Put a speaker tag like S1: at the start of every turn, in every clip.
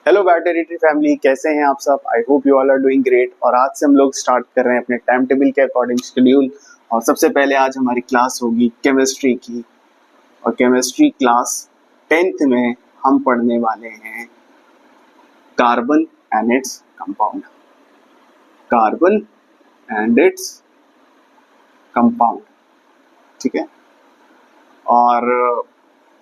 S1: Hello बायोटेरिटरी family, कैसे हैं आप सब। I hope you all are doing great. और आज से हम लोग स्टार्ट कर रहे हैं अपने टाइम टेबल के अकॉर्डिंग शेड्यूल। और सबसे पहले आज हमारी क्लास होगी केमिस्ट्री की। और केमिस्ट्री क्लास 10th में हम पढ़ने वाले हैं carbon and its compound. Carbon and its compound, ठीक है। और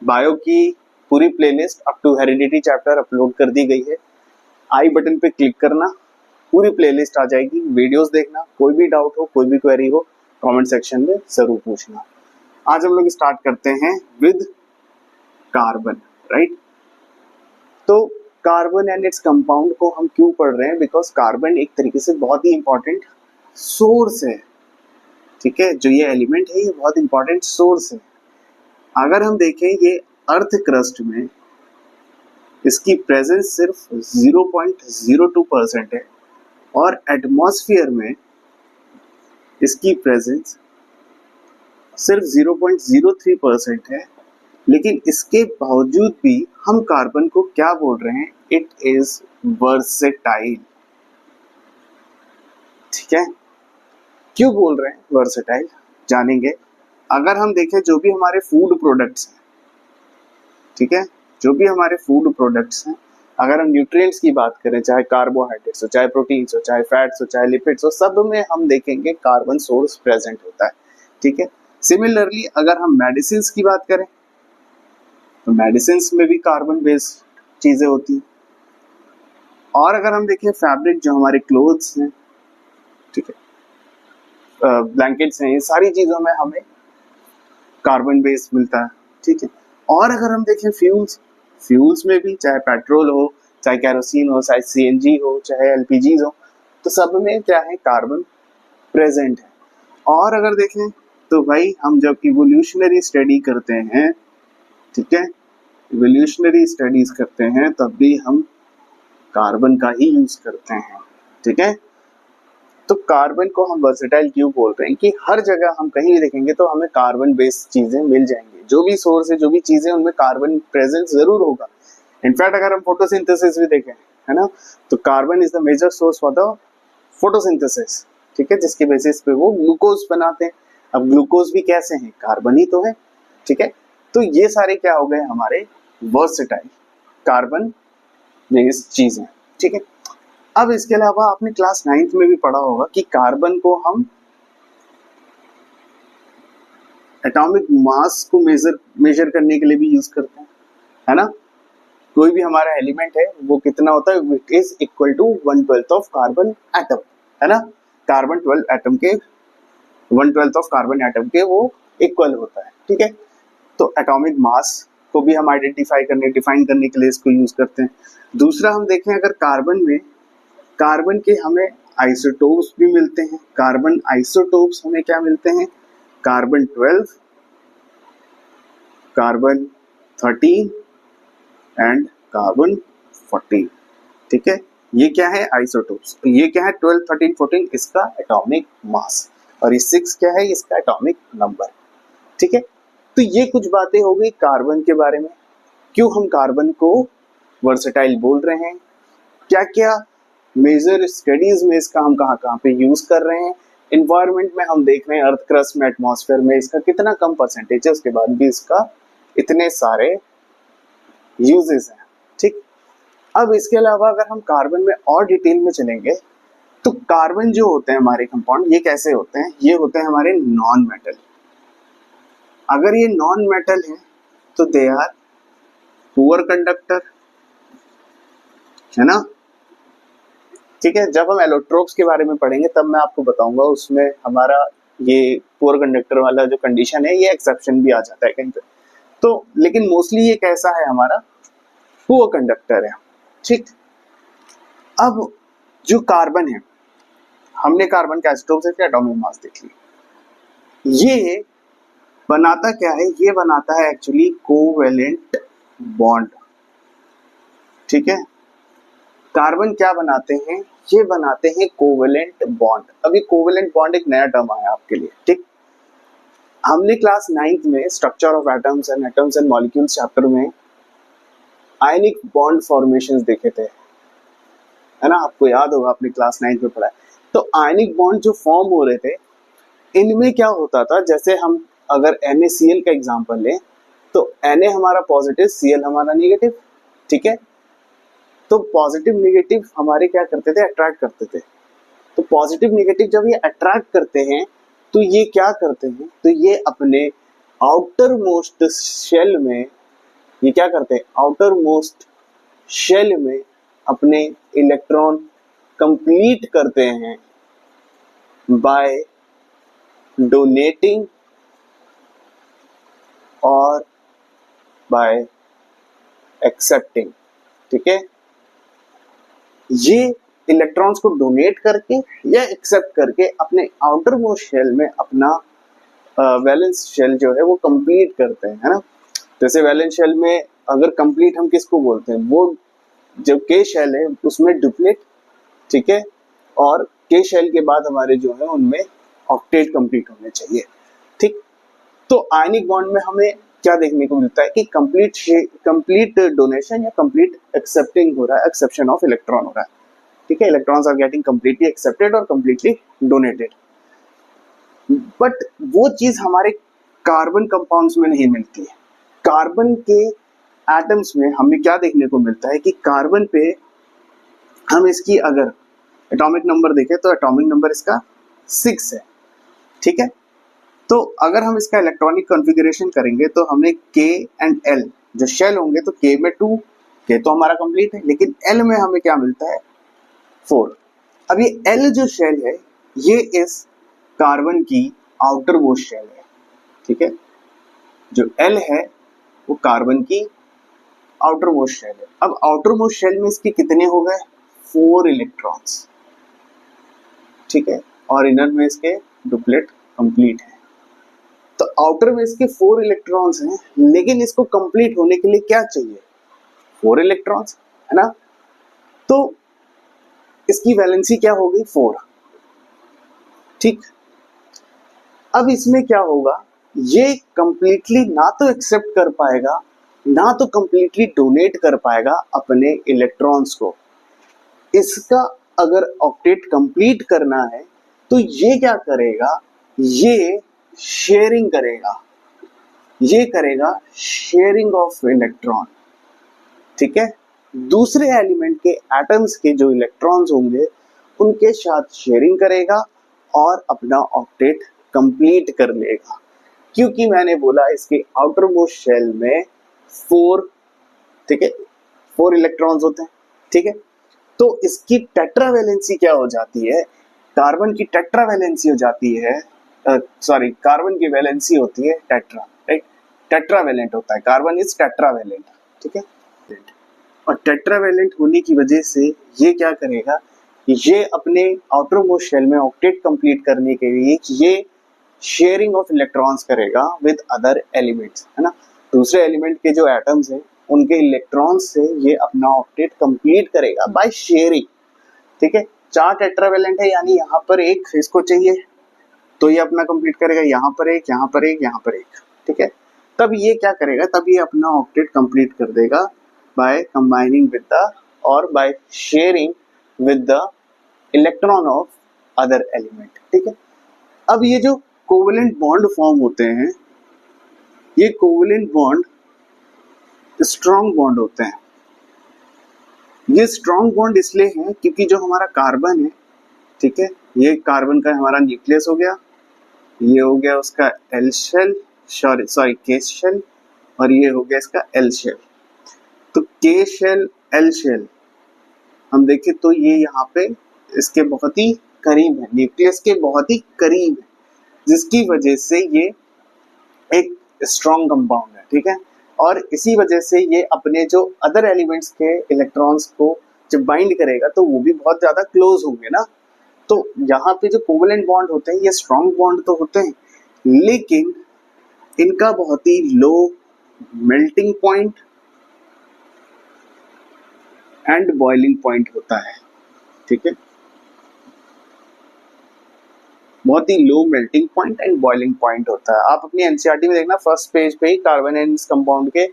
S1: बायो की पूरी playlist up to heredity chapter upload कर दी गई है। आई बटन पे क्लिक करना, पूरी प्लेलिस्ट आ जाएगी। वीडियोस देखना, कोई भी डाउट हो, कोई भी क्वेरी हो, कमेंट सेक्शन में जरूर पूछना। आज हम लोग स्टार्ट करते हैं विद कार्बन, राइट। तो कार्बन एंड इट्स कंपाउंड को हम क्यों पढ़ रहे हैं? बिकॉज कार्बन एक तरीके से बहुत ही इंपॉर्टेंट सोर्स है, ठीक है। जो ये एलिमेंट है ये बहुत इंपॉर्टेंट सोर्स है। अगर हम देखें ये अर्थ क्रस्ट में इसकी प्रेजेंस सिर्फ 0.02% है और एटमॉस्फेयर में इसकी प्रेजेंस सिर्फ 0.03% है। लेकिन इसके बावजूद भी हम कार्बन को क्या बोल रहे हैं? इट इज वर्सेटाइल, ठीक है। क्यों बोल रहे हैं वर्सेटाइल, जानेंगे। अगर हम देखें जो भी हमारे फूड प्रोडक्ट्स हैं, ठीक है, जो भी हमारे फूड प्रोडक्ट्स हैं, अगर हम न्यूट्रिएंट्स की बात करें, चाहे कार्बोहाइड्रेट्स हो, चाहे प्रोटीन्स हो, चाहे फैट्स हो, चाहे लिपिड्स हो, सब में हम देखेंगे कार्बन सोर्स प्रेजेंट होता है, ठीक है। सिमिलरली अगर हम मेडिसिन की बात करें तो मेडिसिन में भी कार्बन बेस्ड चीजें होती हैं। और अगर हम देखें फैब्रिक, जो हमारे क्लोथ्स हैं, ठीक है, ब्लैंकेट्स हैं, ये सारी चीजों में हमें कार्बन बेस्ड मिलता है, ठीक है। और अगर हम देखें फ्यूल्स में भी, चाहे पेट्रोल हो, चाहे कैरोसिन हो, चाहे सीएनजी हो, चाहे एलपीजी हो, तो सब में क्या है? कार्बन प्रेजेंट है। और अगर देखें तो भाई हम जब इवोल्यूशनरी स्टडी करते हैं, ठीक है, इवोल्यूशनरी स्टडीज करते हैं, तब भी हम कार्बन का ही यूज करते हैं, ठीक है। तो कार्बन को हम वर्सेटाइल क्यों बोल रहे हैं कि हर जगह हम कहीं भी देखेंगे तो हमें कार्बन बेस्ड चीजें मिल जाएंगी। जो भी सोर्स है, जो भी चीजें, उनमें कार्बन प्रेजेंट जरूर होगा। इनफैक्ट अगर हम फोटोसिंथेसिस भी देखें, है ना, तो carbon is the major source for the photosynthesis, ठीक है, जिसके बेसिस पे वो ग्लूकोज बनाते हैं। अब ग्लूकोज भी कैसे हैं? कार्बन ही तो है, ठीक है। तो ये सारे क्या हो गए हमारे? वर्सेटाइल कार्बन बेस्ड चीजें, ठीक है। अब इसके अलावा आपने क्लास 9th में भी पढ़ा होगा कि कार्बन को हम एटॉमिक मास को मेजर करने के लिए भी यूज करते हैं, है ना। कोई भी हमारा एलिमेंट है वो कितना होता है? It is equal to 1/12 of carbon atom, है ना। कार्बन 12 एटम के 1/12 ऑफ कार्बन एटम के वो इक्वल होता है, ठीक है। तो एटॉमिक मास को भी हम डिफाइन करने के लिए इसको यूज करते हैं। दूसरा हम देखें, अगर कार्बन के हमें आइसोटोप्स भी मिलते हैं। कार्बन आइसोटोप्स हमें क्या मिलते हैं? कार्बन 12, कार्बन 13 एंड कार्बन 14, ठीक है। ये क्या है? आइसोटोप्स। ये क्या है? 12, 13, 14 इसका एटॉमिक मास, और ये 6 क्या है? इसका एटॉमिक नंबर, ठीक है। तो ये कुछ बातें हो गई कार्बन के बारे में। क्यों हम कार्बन को वर्सेटाइल बोल रहे हैं, क्या क्या मेजर स्टडीज में इसका हम कहाँ पे यूज कर रहे हैं। इन्वायरमेंट में हम देख रहे हैं, अर्थ क्रस्ट में, एटमॉस्फेयर में इसका कितना कम परसेंटेज है, उसके बाद भी इसका इतने सारे यूजेस हैं, ठीक। अब इसके अलावा अगर हम कार्बन में और डिटेल में चलेंगे तो कार्बन जो होते हैं हमारे कंपाउंड, ये कैसे होते हैं? ये होते हैं हमारे नॉन मेटल। अगर ये नॉन मेटल है तो दे आर पुअर कंडक्टर, है ना, ठीक है। जब हम एलोट्रोप्स के बारे में पढ़ेंगे तब मैं आपको बताऊंगा, उसमें हमारा ये पुअर कंडक्टर वाला जो कंडीशन है, ये एक्सेप्शन भी आ जाता है कहीं पे। तो लेकिन मोस्टली ये कैसा है? हमारा पुअर कंडक्टर है, ठीक। अब जो कार्बन है, हमने कार्बन के आइसोटोप से एटॉमिक मास देख ली। ये बनाता क्या है? ये बनाता है एक्चुअली कोवेलेंट बॉन्ड, ठीक है। कार्बन क्या बनाते हैं? ये बनाते हैं कोवेलेंट बॉन्ड। अभी कोवेलेंट बॉन्ड एक नया टर्म आया आपके लिए, ठीक। हमने क्लास 9th में structure of atoms and molecules chapter में आयनिक बॉन्ड फॉर्मेशंस देखे थे, है ना, आपको याद होगा, आपने क्लास 9 में पढ़ा है। तो आयनिक बॉन्ड जो फॉर्म हो रहे थे, इनमें क्या होता था, जैसे हम अगर NaCl का एग्जांपल लें, तो Na हमारा पॉजिटिव, Cl हमारा नेगेटिव, ठीक है। तो पॉजिटिव नेगेटिव हमारे क्या करते थे, अट्रैक्ट करते थे। तो पॉजिटिव नेगेटिव जब ये अट्रैक्ट करते हैं तो ये क्या करते हैं, तो ये अपने आउटर मोस्ट शेल में, ये क्या करते हैं, आउटर मोस्ट शेल में अपने इलेक्ट्रॉन कंप्लीट करते हैं बाय डोनेटिंग और बाय एक्सेप्टिंग, ठीक है। ये इलेक्ट्रॉन्स को डोनेट करके या एक्सेप्ट करके अपने आउटर मोस्ट शेल में अपना वैलेंस शेल जो है वो कंप्लीट करते हैं, है ना। जैसे वैलेंस शेल में अगर कंप्लीट हम किसको बोलते हैं, वो जो के शेल है उसमें डुप्लेट, ठीक है, और के शेल के बाद हमारे जो है उनमें ऑक्टेट कंप्लीट होने चाहिए, ठीक। तो आयनिक बॉन्ड में हमें क्या देखने को मिलता है कि कंप्लीट डोनेशन या कंप्लीट एक्सेप्टिंग हो रहा है, एक्सेप्शन ऑफ इलेक्ट्रॉन हो रहा है, ठीक है। Electrons are getting completely accepted और कंप्लीटली डोनेटेड। बट वो चीज हमारे कार्बन कंपाउंड्स में नहीं मिलती है। कार्बन के एटम्स में हमें क्या देखने को मिलता है कि कार्बन पे हम इसकी अगर एटॉमिक नंबर देखें तो एटॉमिक नंबर इसका 6 है, ठीक है। तो अगर हम इसका इलेक्ट्रॉनिक कॉन्फ़िगरेशन करेंगे तो हमें K एंड L जो शेल होंगे, तो K में 2, K तो हमारा कंप्लीट है, लेकिन L में हमें क्या मिलता है, 4। अब ये L जो शेल है ये इस कार्बन की आउटर मोस्ट शेल है, ठीक है। जो L है वो कार्बन की आउटर मोस्ट शेल है। अब आउटर मोस्ट शेल में इसके कितने हो गए, 4 इलेक्ट्रॉन्स, ठीक है, और इनर में इसके डुप्लेट कंप्लीट है। तो आउटर में इसके 4 इलेक्ट्रॉन्स हैं, लेकिन इसको कंप्लीट होने के लिए क्या चाहिए, 4 इलेक्ट्रॉन्स, है ना। तो इसकी वैलेंसी क्या होगी, 4, ठीक। अब इसमें क्या होगा, ये कंप्लीटली ना तो एक्सेप्ट कर पाएगा ना तो कंप्लीटली डोनेट कर पाएगा अपने इलेक्ट्रॉन्स को। इसका अगर ऑक्टेट कंप्लीट करना है तो ये क्या करेगा, ये शेयरिंग करेगा, ये करेगा शेयरिंग ऑफ इलेक्ट्रॉन, ठीक है। दूसरे एलिमेंट के एटम्स के जो इलेक्ट्रॉन्स होंगे उनके साथ शेयरिंग करेगा और अपना ऑक्टेट कंप्लीट कर लेगा, क्योंकि मैंने बोला इसके आउटर मोस्ट शेल में 4, ठीक है, 4 इलेक्ट्रॉन्स होते हैं, ठीक है। तो इसकी टेट्रावैलेंसी क्या हो जाती है, कार्बन की टेट्रावैलेंसी हो जाती है, सॉरी कार्बन की वैलेंसी होती है टेट्रा, राइट, टेट्रावैलेंट होता है, कार्बन इज टेट्रावैलेंट, ठीक है। और टेट्रावैलेंट होने की वजह से ये क्या करेगा, ये अपने आउटर मोस्ट शेल में ऑक्टेट कंप्लीट करने के लिए ये शेयरिंग ऑफ इलेक्ट्रॉन्स करेगा विद अदर एलिमेंट्स, है ना। दूसरे एलिमेंट के जो एटम्स हैं उनके इलेक्ट्रॉन्स से ये अपना ऑक्टेट कंप्लीट करेगा बाय शेयरिंग, ठीक है। 4 टेट्रावैलेंट है, यानी यहाँ पर एक इसको चाहिए तो ये अपना कंप्लीट करेगा, यहाँ पर एक, यहाँ पर एक, यहाँ पर एक, ठीक है। तब ये क्या करेगा, तब ये अपना ऑक्टेट कंप्लीट कर देगा बाय कंबाइनिंग विद द और by sharing with the electron of other element, ठीक है। अब ये जो कोवेलेंट बॉन्ड फॉर्म होते हैं, ये कोवेलेंट बॉन्ड स्ट्रॉन्ग बॉन्ड होते हैं। ये स्ट्रॉन्ग बॉन्ड इसलिए हैं क्योंकि जो हमारा कार्बन है, ठीक है, ये कार्बन का हमारा न्यूक्लियस हो गया, ये हो गया उसका एल शेल, सॉरी के शेल, और ये हो गया इसका एल शेल। तो के शेल एल शेल हम देखें तो ये यहाँ पे इसके बहुत ही करीब है, न्यूक्लियस के बहुत ही करीब है, जिसकी वजह से ये एक स्ट्रॉन्ग कंपाउंड है, ठीक है। और इसी वजह से ये अपने जो अदर एलिमेंट्स के इलेक्ट्रॉन्स को जब बाइंड करेगा तो वो भी बहुत ज्यादा क्लोज होंगे ना। तो यहाँ पे जो कोवेलेंट बॉन्ड होते हैं ये स्ट्रॉन्ग बॉन्ड तो होते हैं, लेकिन इनका बहुत ही low melting point and boiling point होता है, ठीक है। बहुत ही low melting point and boiling point होता है। आप अपनी एनसीईआरटी में देखना, फर्स्ट पेज पे ही कार्बन एंड इस कंपाउंड के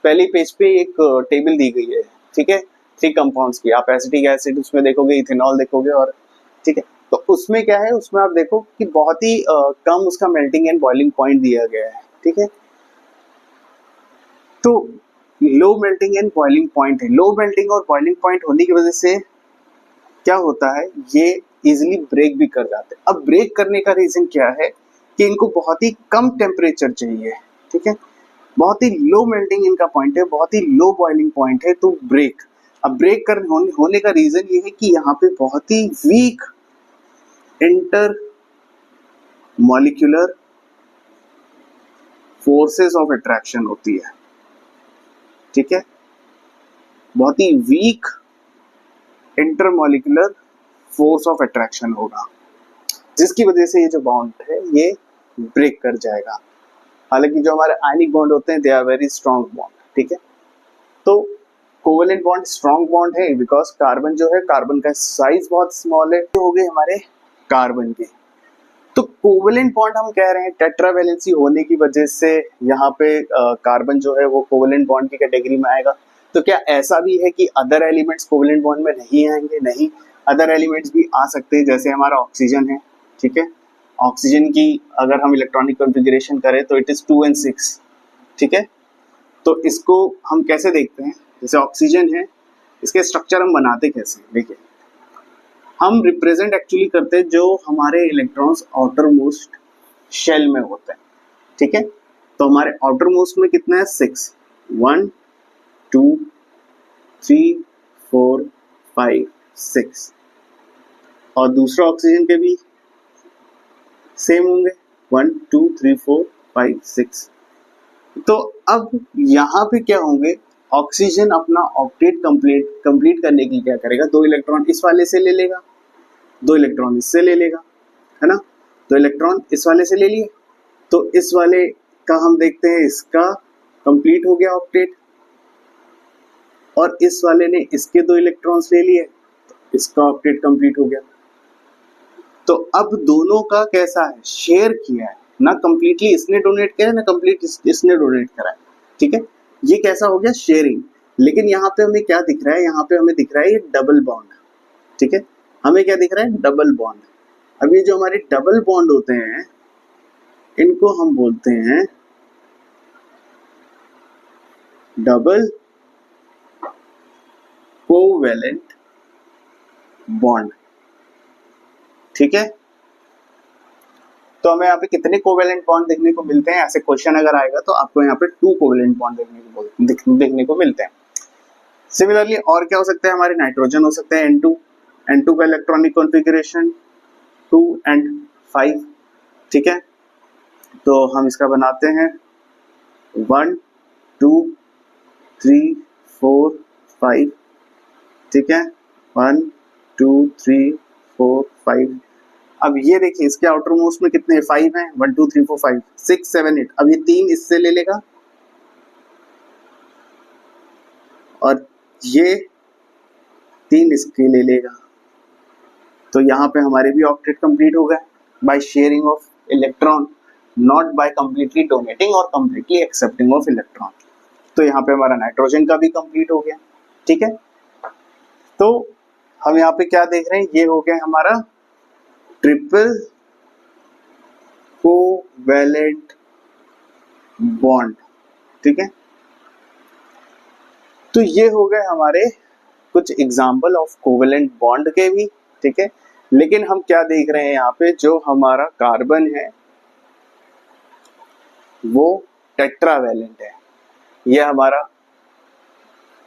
S1: पहले पेज पे एक टेबल दी गई है, ठीक है, 3 कंपाउंड्स की। आप एसिटिक एसिड उसमें देखोगे, इथेनॉल देखोगे, और ठीक है, तो उसमें क्या है, उसमें आप देखो कि बहुत ही कम उसका मेल्टिंग एंड बॉइलिंग पॉइंट दिया गया है, ठीक है। तो low melting and boiling point है, लो मेल्टिंग और बॉइलिंग पॉइंट होने की वजह से क्या होता है, ये इजिली ब्रेक भी कर जाते हैं। अब ब्रेक करने का रीजन क्या है कि इनको बहुत ही कम टेम्परेचर चाहिए, ठीक है, बहुत ही लो मेल्टिंग इनका पॉइंट है, बहुत ही लो बॉइलिंग पॉइंट है, तो ब्रेक। अब ब्रेक कर होने का रीजन ये है कि यहाँ पे बहुत ही weak intermolecular forces of attraction होती है, ठीक है, बहुत ही weak intermolecular force of attraction होगा, जिसकी वजह से ये जो बॉन्ड है ये ब्रेक कर जाएगा। हालांकि जो हमारे आयनिक बॉन्ड होते हैं they are very strong bond, ठीक है। तो कोवेलेंट बॉन्ड स्ट्रॉन्ग बॉन्ड है बिकॉज कार्बन जो है, कार्बन का साइज बहुत स्मॉल है, तो हो गए हमारे कार्बन के। तो कोवेलेंट बॉन्ड हम कह रहे हैं टेट्रावैलेंसी होने की वजह से यहाँ पे कार्बन जो है वो कोवेलेंट बॉन्ड की कैटेगरी में आएगा। तो क्या ऐसा भी है कि अदर एलिमेंट्स कोवेलेंट बॉन्ड में नहीं आएंगे? नहीं, अदर एलिमेंट्स भी आ सकते हैं, जैसे हमारा ऑक्सीजन है, ठीक है। ऑक्सीजन की अगर हम इलेक्ट्रॉनिक कॉन्फ़िगरेशन करें तो इट इज 2 and 6, ठीक है। तो इसको हम कैसे देखते हैं, जैसे ऑक्सीजन है, इसके स्ट्रक्चर हम बनाते कैसे, देखिए हम रिप्रेजेंट एक्चुअली करते हैं जो हमारे इलेक्ट्रॉन्स आउटर मोस्ट शेल में होते हैं, ठीक है। तो हमारे आउटर मोस्ट में कितना है, 6, 1 2 3 4 5 6, और दूसरा ऑक्सीजन के भी सेम होंगे, 1 2 3 4 5 6। तो अब यहाँ पे क्या होंगे, ऑक्सीजन अपना ऑक्टेट कंप्लीट करने के लिए क्या करेगा, 2 इलेक्ट्रॉन इस वाले से ले लेगा, 2 इलेक्ट्रॉन इससे ले लेगा, है ना। 2 इलेक्ट्रॉन इस वाले से ले लिए, तो इस वाले का हम देखते हैं इसका कंप्लीट हो गया ऑक्टेट, और इस वाले ने इसके 2 इलेक्ट्रॉन्स ले लिए, तो इसका ऑक्टेट कंप्लीट हो गया। तो अब दोनों का कैसा है, शेयर किया है ना, कंप्लीटली इसने डोनेट किया है ना कंप्लीट इसने डोनेट करा है, ठीक है। ये कैसा हो गया, शेयरिंग। लेकिन यहाँ पे हमें क्या दिख रहा है, यहाँ पे हमें दिख रहा है ये डबल बॉन्ड, ठीक है, हमें क्या दिख रहा है, डबल बॉन्ड। अब ये जो हमारे डबल बॉन्ड होते हैं इनको हम बोलते हैं डबल कोवेलेंट बॉन्ड, ठीक है। तो हमें यहाँ पे कितने कोवेलेंट बॉन्ड देखने को मिलते हैं, ऐसे क्वेश्चन अगर आएगा तो आपको यहाँ पे 2 कोवेलेंट बॉन्ड देखने को मिलते हैं। सिमिलरली और क्या हो सकता है, हमारे नाइट्रोजन हो सकते हैं N2 का इलेक्ट्रॉनिक कॉन्फ़िगरेशन 2 and 5, ठीक है। तो हम इसका बनाते हैं 1 2 3 4 5, ठीक है, 1 2 3 4 5। अब ये देखिए इसके आउटर मोस्ट में कितने 5 हैं, 1 2 3 4 5 6 7 8। अब ये 3 इससे ले लेगा और ये 3 इसके ले लेगा, तो यहाँ पे हमारे भी ऑक्टेट कंप्लीट हो गए by sharing of electron, not by completely donating और कंप्लीटली एक्सेप्टिंग ऑफ इलेक्ट्रॉन। तो यहाँ पे हमारा नाइट्रोजन का भी कंप्लीट हो गया, ठीक है। तो हम यहाँ पे क्या देख रहे हैं, ये हो गया हमारा ट्रिपल कोवेलेंट बॉन्ड, ठीक है। तो ये हो गए हमारे कुछ एग्जाम्पल ऑफ कोवेलेंट बॉन्ड के भी, ठीक है। लेकिन हम क्या देख रहे हैं यहाँ पे, जो हमारा कार्बन है वो टेट्रावैलेंट है, ये हमारा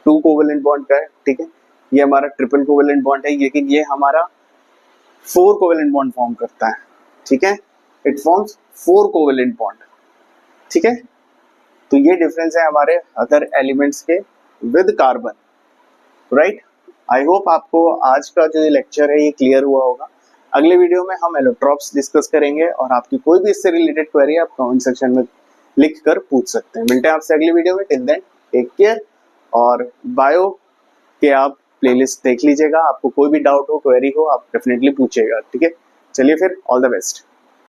S1: 2 कोवेलेंट बॉन्ड का है, ठीक है। ये हमारा ट्रिपल कोवेलेंट बॉन्ड है, लेकिन ये हमारा 4 कोवेलेंट बॉन्ड फॉर्म करता है, ठीक है। इट फॉर्म्स 4 कोवेलेंट बॉन्ड, ठीक है। तो ये डिफरेंस है हमारे अदर एलिमेंट्स के with carbon, right. I hope आपको आज का जो लेक्चर है ये क्लियर हुआ होगा। अगले वीडियो में हम एलोट्रॉप्स डिस्कस करेंगे, और आपकी कोई भी इससे रिलेटेड क्वेरी आप कमेंट सेक्शन में लिख कर पूछ सकते हैं। मिलते हैं आपसे अगले वीडियो में, टिल देन टेक केयर। और बायो के आप प्लेलिस्ट देख लीजिएगा, आपको कोई भी डाउट हो, क्वेरी हो, आप डेफिनेटली पूछिएगा, ठीक है। चलिए फिर, ऑल द बेस्ट।